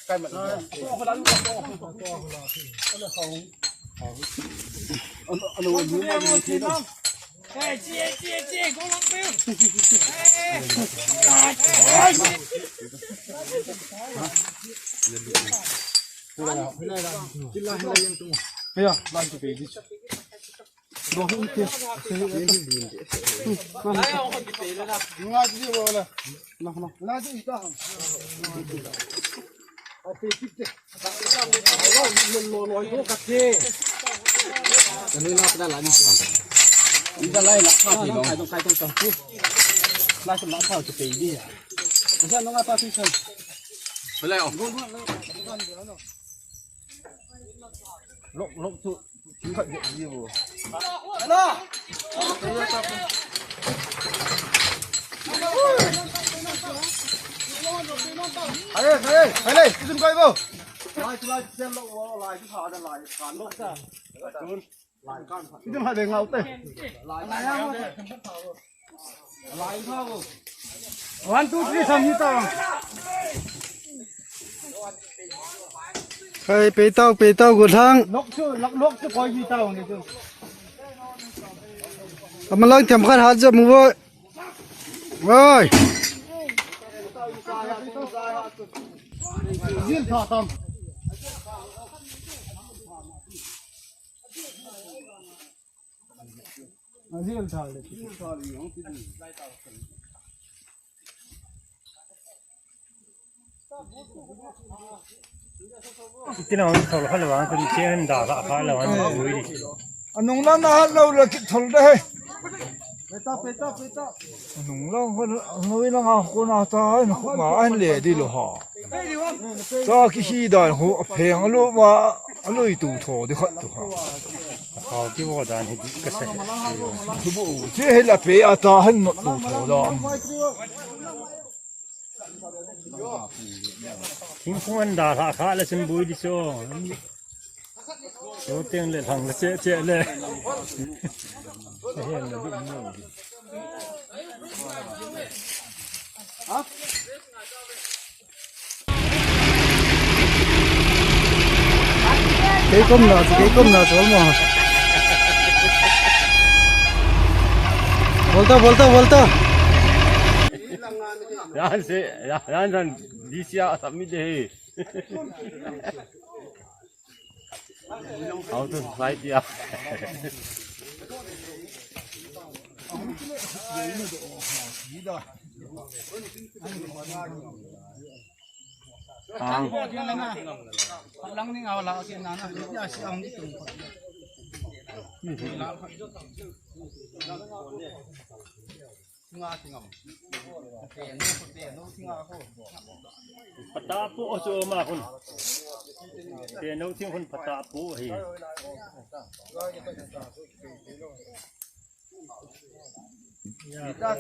cái mật Ê, chia, con lăng phiêu. bây giờ làm gì đi đồ không kia ngay gì vậy là nó là gì đó ở phía trước nó lôi đồ cắt thế cái này nó là gì vậy đi ra lại là sao thì nó trong lại trong sao chụp đi à sao nó ngay phía sauไปแล้วลงสุดถึงขั้นเดียวฮัลโหลไปเลยขึ้นไปบ่ลายเส้นลงลายที่ขาดลายขาดลงซะลายก้านที่จะมาเด้งเอาเต้ลายเข้า1 2 3 3นี่ต่อไปเต้ากูทั้ง ลกชื่อคอยยีเต้านี่คือ มันลังจำขัดหัดจะมึงเว้ยยืนท่าตามยืนท่าเลยที่น้องเขาเขาเลยว่าคนเชี่ยนด่าเขาเลยว่าบุยดิ อันนู้นน่ะเราเลยคิดถอดได้ไปต่ออันนู้นเราคนนู้นเราคนอาตายนะมาอันเล่ดีหรอฮะก็ขี้ได้หัวเพลงลูกว่าลูกตู่ทอดีขัดตัวฮะเขาที่ว่าด่านให้กระแสทุบเจ้าละเปียตาหันตู่ทอดามทิ้งคนด่าเขาแล้วฉันบุยดิโซ่โอ้เตียงเลยทางละเจ๊เลยเฮ้ยมันดิ้นเนี่ยcái cơm nào chỗ mà volta yan di siya sambil deh auto fight ya lăng ninh ao lão tiền nào nó sẽ ông đi từngปัตตาปูโอโซมาคุณเตียนน้องทิ้งคนปัตตาปูเฮ้ยตา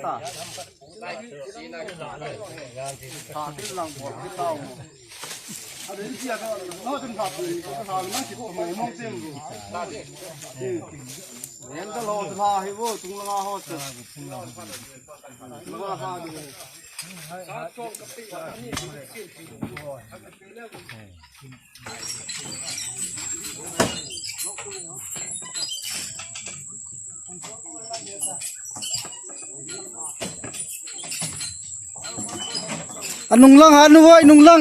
ที่หลังหัวที่เต้าอันนี้ที่ก็น้องถึงขับเลยก็ทำมันสิบโมงเต็มเลยเห็นก็รอจะพาให้ว่าจุงละหอดละพาดูอันนุ่งลังอันนู้นนุ่งลัง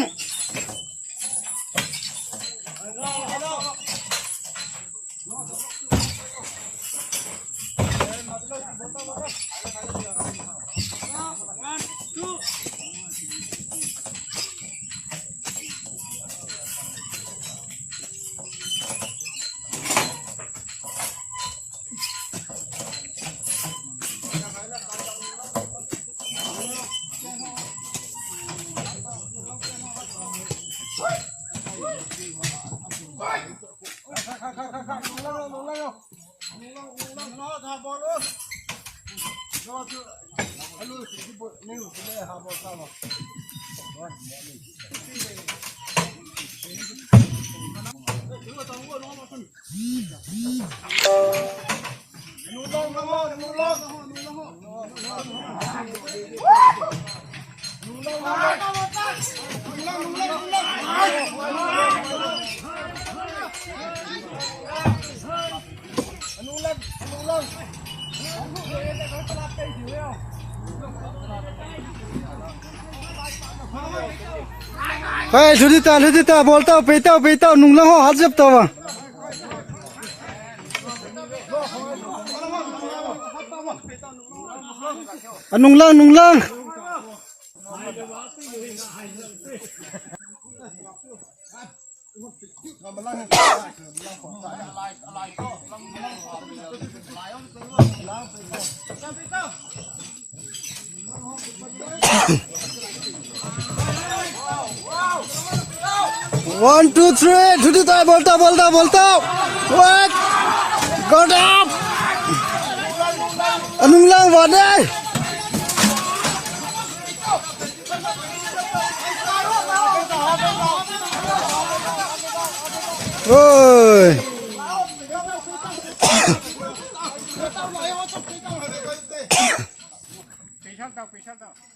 Hey, Judita, bolta, peita, nunglang ho hajab tawa. Nunglang. One, two, three. Judita, bolta. Wait. Got up. Nunglang wadai. Oi. Pisang tao.